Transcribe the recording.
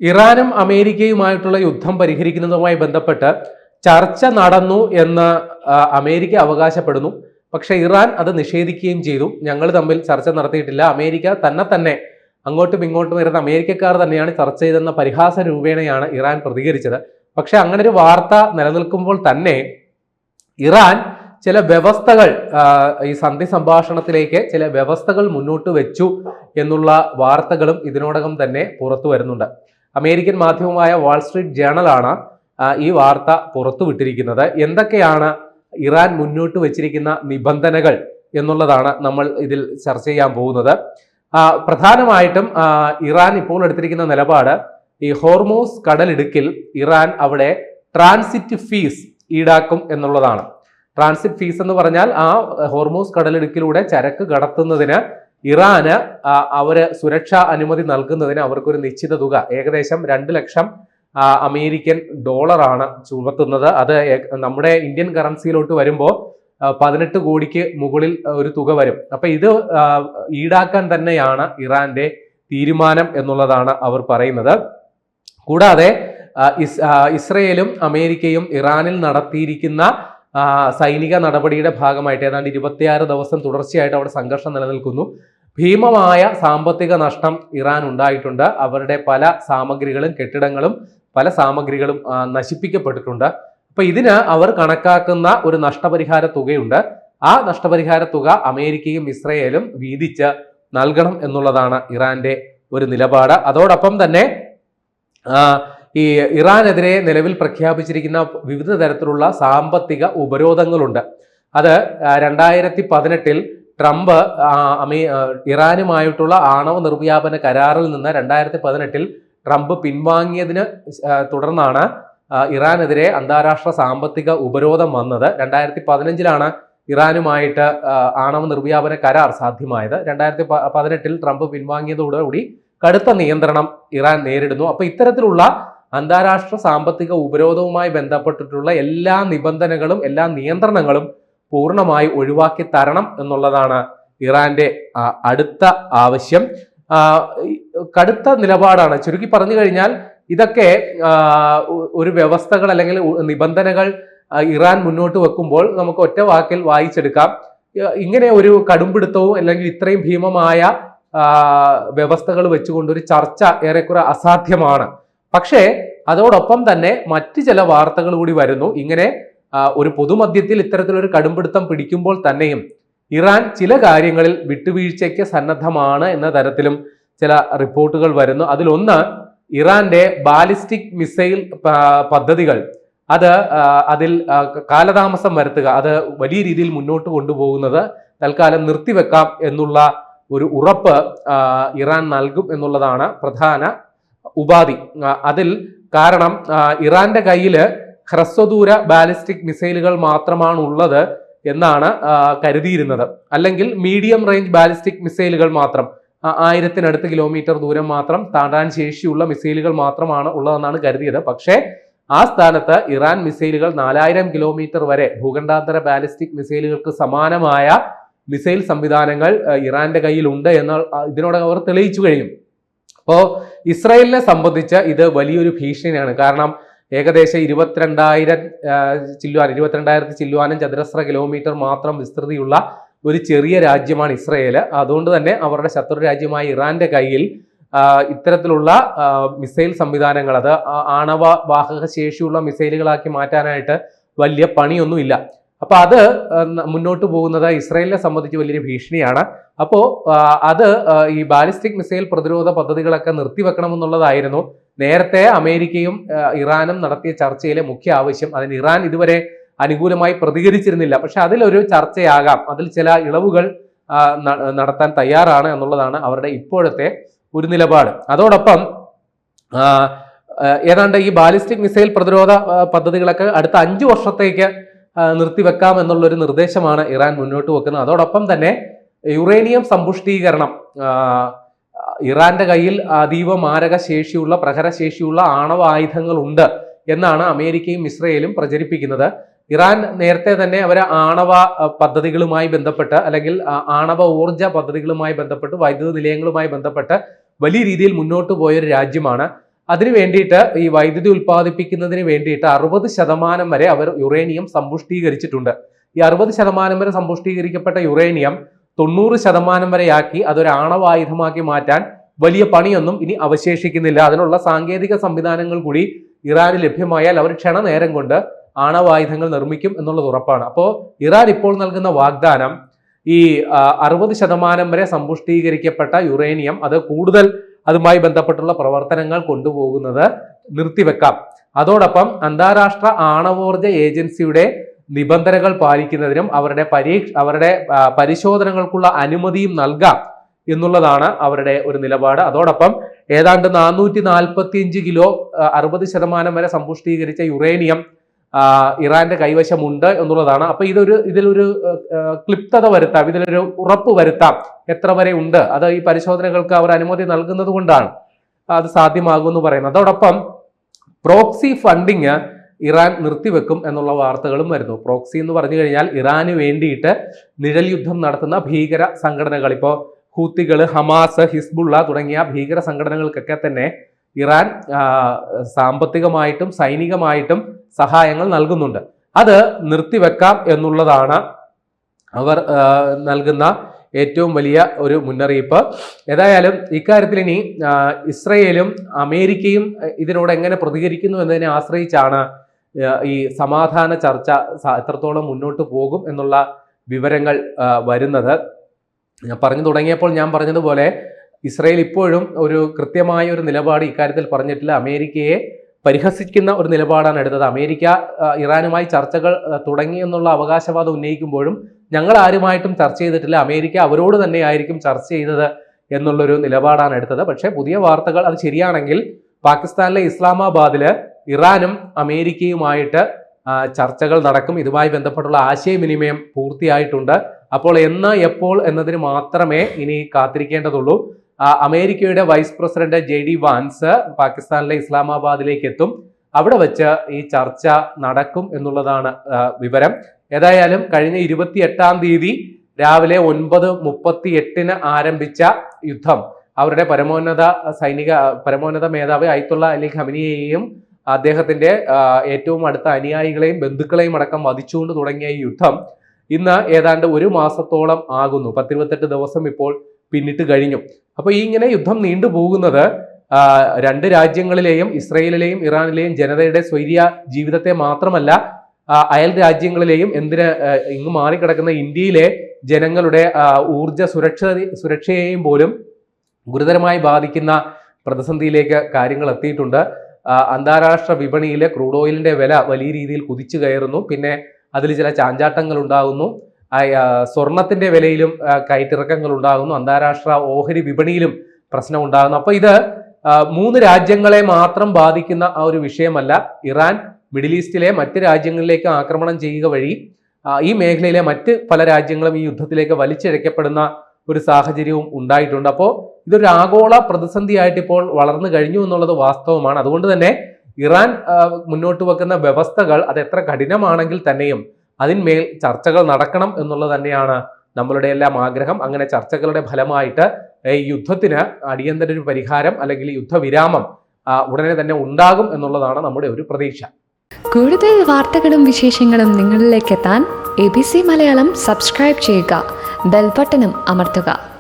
ഇറാനും അമേരിക്കയുമായിട്ടുള്ള യുദ്ധം പരിഹരിക്കുന്നതുമായി ബന്ധപ്പെട്ട് ചർച്ച നടന്നു എന്ന് അമേരിക്ക അവകാശപ്പെടുന്നു. പക്ഷേ ഇറാൻ അത് നിഷേധിക്കുകയും ചെയ്തു. ഞങ്ങൾ തമ്മിൽ ചർച്ച നടത്തിയിട്ടില്ല, അമേരിക്ക തന്നെ അങ്ങോട്ടും ഇങ്ങോട്ടും വരുന്ന അമേരിക്കക്കാർ തന്നെയാണ് ചർച്ച ചെയ്തെന്ന പരിഹാസ രൂപേണയാണ് ഇറാൻ പ്രതികരിച്ചത്. പക്ഷെ അങ്ങനെ ഒരു വാർത്ത നിലനിൽക്കുമ്പോൾ തന്നെ ഇറാൻ ചില വ്യവസ്ഥകൾ ഈ സന്ധി സംഭാഷണത്തിലേക്ക് ചില വ്യവസ്ഥകൾ മുന്നോട്ട് വെച്ചു എന്നുള്ള വാർത്തകളും ഇതിനോടകം തന്നെ പുറത്തു വരുന്നുണ്ട്. അമേരിക്കൻ മാധ്യമമായ വാൾസ്ട്രീറ്റ് ജേണലാണ് ഈ വാർത്ത പുറത്തുവിട്ടിരിക്കുന്നത്. എന്തൊക്കെയാണ് ഇറാൻ മുന്നോട്ട് വെച്ചിരിക്കുന്ന നിബന്ധനകൾ എന്നുള്ളതാണ് നമ്മൾ ഇതിൽ ചർച്ച ചെയ്യാൻ പോകുന്നത്. പ്രധാനമായിട്ടും ഇറാൻ ഇപ്പോൾ എടുത്തിരിക്കുന്ന നിലപാട് ഈ ഹോർമൂസ് കടലിടുക്കിൽ ഇറാൻ അവിടെ ട്രാൻസിറ്റ് ഫീസ് ഈടാക്കും എന്നുള്ളതാണ്. ട്രാൻസിറ്റ് ഫീസ് എന്ന് പറഞ്ഞാൽ ആ ഹോർമൂസ് കടലിടുക്കിലൂടെ ചരക്ക് കടത്തുന്നതിന് ഇറാന് അവര് സുരക്ഷാ അനുമതി നൽകുന്നതിന് അവർക്കൊരു നിശ്ചിത തുക ഏകദേശം 2 ലക്ഷം അമേരിക്കൻ ഡോളറാണ് ചുമത്തുന്നത്. അത് നമ്മുടെ ഇന്ത്യൻ കറൻസിയിലോട്ട് വരുമ്പോൾ 18 കോടിക്ക് മുകളിൽ ഒരു തുക വരും. അപ്പൊ ഇത് ഈടാക്കാൻ തന്നെയാണ് ഇറാന്റെ തീരുമാനം എന്നുള്ളതാണ് അവർ പറയുന്നത്. കൂടാതെ ഇസ്രയേലും അമേരിക്കയും ഇറാനിൽ നടത്തിയിരിക്കുന്ന സൈനിക നടപടിയുടെ ഭാഗമായിട്ട് ഏതാണ്ട് 26 ദിവസം തുടർച്ചയായിട്ട് അവിടെ സംഘർഷം നിലനിൽക്കുന്നു. ഭീമമായ സാമ്പത്തിക നഷ്ടം ഇറാൻ ഉണ്ടായിട്ടുണ്ട്. അവരുടെ പല സാമഗ്രികളും കെട്ടിടങ്ങളും പല സാമഗ്രികളും നശിപ്പിക്കപ്പെട്ടിട്ടുണ്ട്. അപ്പൊ ഇതിന് അവർ കണക്കാക്കുന്ന ഒരു നഷ്ടപരിഹാര തുകയുണ്ട്. ആ നഷ്ടപരിഹാര തുക അമേരിക്കയും ഇസ്രയേലും വീതിച്ച് നൽകണം എന്നുള്ളതാണ് ഇറാന്റെ ഒരു നിലപാട്. അതോടൊപ്പം തന്നെ ഈ ഇറാനെതിരെ നിലവിൽ പ്രഖ്യാപിച്ചിരിക്കുന്ന വിവിധ തരത്തിലുള്ള സാമ്പത്തിക ഉപരോധങ്ങളുണ്ട്. അത് 2018 ട്രംപ് ഇറാനുമായിട്ടുള്ള ആണവ നിർവ്യാപന കരാറിൽ നിന്ന് 2018 ട്രംപ് പിൻവാങ്ങിയതിന് തുടർന്നാണ് ഇറാനെതിരെ അന്താരാഷ്ട്ര സാമ്പത്തിക ഉപരോധം വന്നത്. 2015 ഇറാനുമായിട്ട് ആണവ നിർവ്യാപന കരാർ സാധ്യമായത്. 2018 ട്രംപ് പിൻവാങ്ങിയതോടുകൂടി കടുത്ത നിയന്ത്രണം ഇറാൻ നേരിടുന്നു. അപ്പൊ ഇത്തരത്തിലുള്ള അന്താരാഷ്ട്ര സാമ്പത്തിക ഉപരോധവുമായി ബന്ധപ്പെട്ടിട്ടുള്ള എല്ലാ നിബന്ധനകളും എല്ലാ നിയന്ത്രണങ്ങളും പൂർണ്ണമായി ഒഴിവാക്കി തരണം എന്നുള്ളതാണ് ഇറാന്റെ അടുത്ത ആവശ്യം. കടുത്ത നിലപാടാണ്. ചുരുക്കി പറഞ്ഞു കഴിഞ്ഞാൽ ഇതൊക്കെ ഒരു വ്യവസ്ഥകൾ അല്ലെങ്കിൽ നിബന്ധനകൾ ഇറാൻ മുന്നോട്ട് വെക്കുമ്പോൾ നമുക്ക് ഒറ്റ വാക്കിൽ വായിച്ചെടുക്കാം. ഇങ്ങനെ ഒരു കടുംപിടുത്തവും അല്ലെങ്കിൽ ഇത്രയും ഭീമമായ വ്യവസ്ഥകൾ വെച്ചുകൊണ്ട് ഒരു ചർച്ച ഏറെക്കുറെ അസാധ്യമാണ്. പക്ഷേ അതോടൊപ്പം തന്നെ മറ്റ് ചില വാർത്തകൾ കൂടി വരുന്നു. ഇങ്ങനെ ഒരു പൊതുമധ്യത്തിൽ ഇത്തരത്തിലൊരു കടുംപിടുത്തം പിടിക്കുമ്പോൾ തന്നെയും ഇറാൻ ചില കാര്യങ്ങളിൽ വിട്ടുവീഴ്ചയ്ക്ക് സന്നദ്ധമാണ് എന്ന തരത്തിലും ചില റിപ്പോർട്ടുകൾ വരുന്നു. അതിലൊന്ന് ഇറാന്റെ ബാലിസ്റ്റിക് മിസൈൽ പദ്ധതികൾ അതിൽ കാലതാമസം വരുത്തുക, അത് വലിയ രീതിയിൽ മുന്നോട്ട് കൊണ്ടുപോകുന്നത് തൽക്കാലം നിർത്തിവെക്കാം എന്നുള്ള ഒരു ഉറപ്പ് ഇറാൻ നൽകും എന്നുള്ളതാണ് പ്രധാന ഉപാധി. അതിൽ കാരണം ഇറാന്റെ കയ്യിൽ ഹ്രസ്വദൂര ബാലിസ്റ്റിക് മിസൈലുകൾ മാത്രമാണ് ഉള്ളത് എന്നാണ് കരുതിയിരുന്നത്. അല്ലെങ്കിൽ മീഡിയം റേഞ്ച് ബാലിസ്റ്റിക് മിസൈലുകൾ മാത്രം 1000-നടുത്ത് കിലോമീറ്റർ ദൂരം മാത്രം താണ്ടാൻ ശേഷിയുള്ള മിസൈലുകൾ മാത്രമാണ് ഉള്ളതെന്നാണ് കരുതിയത്. പക്ഷേ ആ സ്ഥാനത്ത് ഇറാൻ മിസൈലുകൾ 4000 കിലോമീറ്റർ വരെ ഭൂഖണ്ഡാന്തര ബാലിസ്റ്റിക് മിസൈലുകൾക്ക് സമാനമായ മിസൈൽ സംവിധാനങ്ങൾ ഇറാന്റെ കയ്യിലുണ്ട് എന്ന് ഇതിനോടകം അവർ തെളിയിച്ചു കഴിയും. അപ്പോൾ ഇസ്രായേലിനെ സംബന്ധിച്ച് ഇത് വലിയൊരു ഭീഷണിയാണ്. കാരണം ഏകദേശം 22,000 ചില്ലുവാനും ചതുരശ്ര കിലോമീറ്റർ മാത്രം വിസ്തൃതിയുള്ള ഒരു ചെറിയ രാജ്യമാണ് ഇസ്രായേൽ. അതുകൊണ്ട് തന്നെ അവരുടെ ശത്രു രാജ്യമായ ഇറാന്റെ കയ്യിൽ ഇത്തരത്തിലുള്ള മിസൈൽ സംവിധാനങ്ങൾ, അത് ആണവ വാഹക ശേഷിയുള്ള മിസൈലുകളാക്കി മാറ്റാനായിട്ട് വലിയ പണിയൊന്നുമില്ല. അപ്പൊ അത് മുന്നോട്ട് പോകുന്നത് ഇസ്രായേലിനെ സംബന്ധിച്ച് വലിയൊരു ഭീഷണിയാണ്. അപ്പോൾ അത് ഈ ബാലിസ്റ്റിക് മിസൈൽ പ്രതിരോധ പദ്ധതികളൊക്കെ നിർത്തിവെക്കണമെന്നുള്ളതായിരുന്നു നേരത്തെ അമേരിക്കയും ഇറാനും നടത്തിയ ചർച്ചയിലെ മുഖ്യ ആവശ്യം. അതിന് ഇറാൻ ഇതുവരെ അനുകൂലമായി പ്രതികരിച്ചിരുന്നില്ല. പക്ഷെ അതിലൊരു ചർച്ചയാകാം, അതിൽ ചില ഇളവുകൾ നടത്താൻ തയ്യാറാണ് എന്നുള്ളതാണ് അവരുടെ ഇപ്പോഴത്തെ ഒരു നിലപാട്. അതോടൊപ്പം ഏതാണ്ട് ഈ ബാലിസ്റ്റിക് മിസൈൽ പ്രതിരോധ പദ്ധതികളൊക്കെ അടുത്ത 5 വർഷത്തേക്ക് നിർത്തിവെക്കാം എന്നുള്ളൊരു നിർദ്ദേശമാണ് ഇറാൻ മുന്നോട്ട് വെക്കുന്നത്. അതോടൊപ്പം തന്നെ യുറേനിയം സമ്പുഷ്ടീകരണം, ഇറാന്റെ കയ്യിൽ അതീവ മാരക ശേഷിയുള്ള പ്രഹരശേഷിയുള്ള ആണവ ആയുധങ്ങൾ ഉണ്ട് എന്നാണ് അമേരിക്കയും ഇസ്രയേലും പ്രചരിപ്പിക്കുന്നത്. ഇറാൻ നേരത്തെ തന്നെ അവർ ആണവ പദ്ധതികളുമായി ബന്ധപ്പെട്ട് അല്ലെങ്കിൽ ആണവ ഊർജ പദ്ധതികളുമായി ബന്ധപ്പെട്ട് വൈദ്യുത നിലയങ്ങളുമായി ബന്ധപ്പെട്ട് വലിയ രീതിയിൽ മുന്നോട്ട് പോയൊരു രാജ്യമാണ്. അതിനു വേണ്ടിയിട്ട് ഈ വൈദ്യുതി ഉൽപ്പാദിപ്പിക്കുന്നതിന് വേണ്ടിയിട്ട് 60% വരെ അവർ യുറേനിയം സമ്പുഷ്ടീകരിച്ചിട്ടുണ്ട്. ഈ 60% വരെ സമ്പുഷ്ടീകരിക്കപ്പെട്ട യുറേനിയം 90% വരെയാക്കി അതൊരു ആണവായുധമാക്കി മാറ്റാൻ വലിയ പണിയൊന്നും ഇനി അവശേഷിക്കുന്നില്ല. അതിനുള്ള സാങ്കേതിക സംവിധാനങ്ങൾ കൂടി ഇറാന് ലഭ്യമായാൽ അവർ ക്ഷണനേരം കൊണ്ട് ആണവായുധങ്ങൾ നിർമ്മിക്കും എന്നുള്ളത് ഉറപ്പാണ്. അപ്പോൾ ഇറാൻ ഇപ്പോൾ നൽകുന്ന വാഗ്ദാനം ഈ 60% വരെ സമ്പുഷ്ടീകരിക്കപ്പെട്ട യുറേനിയം അത് കൂടുതൽ അതുമായി ബന്ധപ്പെട്ടുള്ള പ്രവർത്തനങ്ങൾ കൊണ്ടുപോകുന്നത് നിർത്തിവെക്കാം. അതോടൊപ്പം അന്താരാഷ്ട്ര ആണവോർജ ഏജൻസിയുടെ നിബന്ധനകൾ പാലിക്കുന്നതിനും അവരുടെ പരിശോധനകൾക്കുള്ള അനുമതിയും നൽകാം എന്നുള്ളതാണ് അവരുടെ ഒരു നിലപാട്. അതോടൊപ്പം ഏതാണ്ട് 445 കിലോ 60% വരെ സമ്പുഷ്ടീകരിച്ച യുറേനിയം ഇറാന്റെ കൈവശമുണ്ട് എന്നുള്ളതാണ്. അപ്പൊ ഇതിലൊരു ക്ലിപ്തത വരുത്താം, ഇതിലൊരു ഉറപ്പ് വരുത്താം എത്ര വരെ ഉണ്ട്. അത് ഈ പരിശോധനകൾക്ക് അവർ അനുമതി നൽകുന്നത് കൊണ്ടാണ് അത് സാധ്യമാകുമെന്ന് പറയുന്നത്. അതോടൊപ്പം പ്രോക്സി ഫണ്ടിങ് ഇറാൻ നിർത്തിവെക്കും എന്നുള്ള വാർത്തകളും വരുന്നു. പ്രോക്സി എന്ന് പറഞ്ഞു കഴിഞ്ഞാൽ ഇറാന് വേണ്ടിയിട്ട് നിഴൽ യുദ്ധം നടത്തുന്ന ഭീകര സംഘടനകൾ, ഇപ്പോൾ ഹൂത്തികൾ, ഹമാസ്, ഹിസ്ബുള്ള തുടങ്ങിയ ഭീകര സംഘടനകൾക്കൊക്കെ തന്നെ ഇറാൻ സാമ്പത്തികമായിട്ടും സൈനികമായിട്ടും സഹായങ്ങൾ നൽകുന്നുണ്ട്. അത് നിർത്തിവെക്കാം എന്നുള്ളതാണ് അവർ നൽകുന്ന ഏറ്റവും വലിയ ഒരു മുന്നറിയിപ്പ്. ഏതായാലും ഇക്കാര്യത്തിൽ ഇനി ഇസ്രയേലും അമേരിക്കയും ഇതിനോട് എങ്ങനെ പ്രതികരിക്കുന്നു എന്നതിനെ ആശ്രയിച്ചാണ് ഈ സമാധാന ചർച്ച എത്രത്തോളം മുന്നോട്ട് പോകും എന്നുള്ള വിവരങ്ങൾ വരുന്നത്. ഞാൻ പറഞ്ഞു തുടങ്ങിയപ്പോൾ ഞാൻ പറഞ്ഞതുപോലെ ഇസ്രയേൽ ഇപ്പോഴും ഒരു കൃത്യമായ ഒരു നിലപാട് ഇക്കാര്യത്തിൽ പറഞ്ഞിട്ടില്ല. അമേരിക്കയെ പരിഹസിക്കുന്ന ഒരു നിലപാടാണ് എടുത്തത്. അമേരിക്ക ഇറാനുമായി ചർച്ചകൾ തുടങ്ങി എന്നുള്ള അവകാശവാദം ഉന്നയിക്കുമ്പോഴും ഞങ്ങൾ ആരുമായിട്ടും ചർച്ച ചെയ്തിട്ടില്ല, അമേരിക്ക അവരോട് തന്നെയായിരിക്കും ചർച്ച ചെയ്തത് എന്നുള്ളൊരു നിലപാടാണ് എടുത്തത്. പക്ഷേ പുതിയ വാർത്തകൾ അത് ശരിയാണെങ്കിൽ പാകിസ്ഥാനിലെ ഇസ്ലാമാബാദിൽ ഇറാനും അമേരിക്കയുമായിട്ട് ചർച്ചകൾ നടക്കും. ഇതുമായി ബന്ധപ്പെട്ടുള്ള ആശയവിനിമയം പൂർത്തിയായിട്ടുണ്ട്. അപ്പോൾ എന്ന് എപ്പോൾ എന്നതിന് മാത്രമേ ഇനി കാത്തിരിക്കേണ്ടതുള്ളൂ. അമേരിക്കയുടെ വൈസ് പ്രസിഡന്റ് JD വാൻസ് പാകിസ്ഥാനിലെ ഇസ്ലാമാബാദിലേക്ക് എത്തും. അവിടെ വെച്ച് ഈ ചർച്ച നടക്കും എന്നുള്ളതാണ് വിവരം. ഏതായാലും കഴിഞ്ഞ 28-ാം തീയതി രാവിലെ 9:38 ആരംഭിച്ച യുദ്ധം അവരുടെ പരമോന്നത മേധാവി അയത്തുള്ള അലി ഖമനിയെയും അദ്ദേഹത്തിന്റെ ഏറ്റവും അടുത്ത അനുയായികളെയും ബന്ധുക്കളെയും അടക്കം വധിച്ചുകൊണ്ട് തുടങ്ങിയ ഈ യുദ്ധം ഇന്ന് ഏതാണ്ട് 1 മാസത്തോളം ആകുന്നു. 28 ദിവസം ഇപ്പോൾ പിന്നിട്ട് കഴിഞ്ഞു. അപ്പൊ ഈ ഇങ്ങനെ യുദ്ധം നീണ്ടുപോകുന്നത് രണ്ട് രാജ്യങ്ങളിലെയും ഇസ്രയേലിലെയും ഇറാനിലെയും ജനതയുടെ സ്വൈര്യ ജീവിതത്തെ മാത്രമല്ല, അയൽ രാജ്യങ്ങളിലെയും ഇങ്ങ് മാറിക്കിടക്കുന്ന ഇന്ത്യയിലെ ജനങ്ങളുടെ ഊർജ സുരക്ഷയെയും പോലും ഗുരുതരമായി ബാധിക്കുന്ന പ്രതിസന്ധിയിലേക്ക് കാര്യങ്ങൾ എത്തിയിട്ടുണ്ട്. അന്താരാഷ്ട്ര വിപണിയിലെ ക്രൂഡ് ഓയിലിന്റെ വില വലിയ രീതിയിൽ കുതിച്ചു കയറുന്നു. പിന്നെ അതിൽ ചില ചാഞ്ചാട്ടങ്ങൾ ഉണ്ടാകുന്നു. സ്വർണത്തിന്റെ വിലയിലും കയറ്റിറക്കങ്ങൾ ഉണ്ടാകുന്നു. അന്താരാഷ്ട്ര ഓഹരി വിപണിയിലും പ്രശ്നം ഉണ്ടാകുന്നു. അപ്പൊ ഇത് 3 രാജ്യങ്ങളെ മാത്രം ബാധിക്കുന്ന ആ ഒരു വിഷയമല്ല. ഇറാൻ മിഡിൽ ഈസ്റ്റിലെ മറ്റ് രാജ്യങ്ങളിലേക്ക് ആക്രമണം ചെയ്യുക വഴി ഈ മേഖലയിലെ മറ്റ് പല രാജ്യങ്ങളും ഈ യുദ്ധത്തിലേക്ക് വലിച്ചിഴക്കപ്പെടുന്ന ഒരു സാഹചര്യവും ഉണ്ടായിട്ടുണ്ട്. അപ്പോൾ ഇതൊരു ആഗോള പ്രതിസന്ധിയായിട്ട് ഇപ്പോൾ വളർന്നു കഴിഞ്ഞു എന്നുള്ളത് വാസ്തവമാണ്. അതുകൊണ്ട് തന്നെ ഇറാൻ മുന്നോട്ട് വെക്കുന്ന വ്യവസ്ഥകൾ അത് എത്ര കഠിനമാണെങ്കിൽ തന്നെയും അതിന്മേൽ ചർച്ചകൾ നടക്കണം എന്നുള്ളത് തന്നെയാണ് നമ്മളുടെ എല്ലാം ആഗ്രഹം. അങ്ങനെ ചർച്ചകളുടെ ഫലമായിട്ട് ഈ യുദ്ധത്തിന് അടിയന്തര ഒരു പരിഹാരം അല്ലെങ്കിൽ യുദ്ധവിരാമം ഉടനെ തന്നെ ഉണ്ടാകും എന്നുള്ളതാണ് നമ്മുടെ ഒരു പ്രതീക്ഷ. കൂടുതൽ വാർത്തകളും വിശേഷങ്ങളും നിങ്ങളിലേക്ക് എത്താൻ ABC മലയാളം സബ്സ്ക്രൈബ് ചെയ്യുക, ബെൽ ബട്ടണും അമർത്തുക.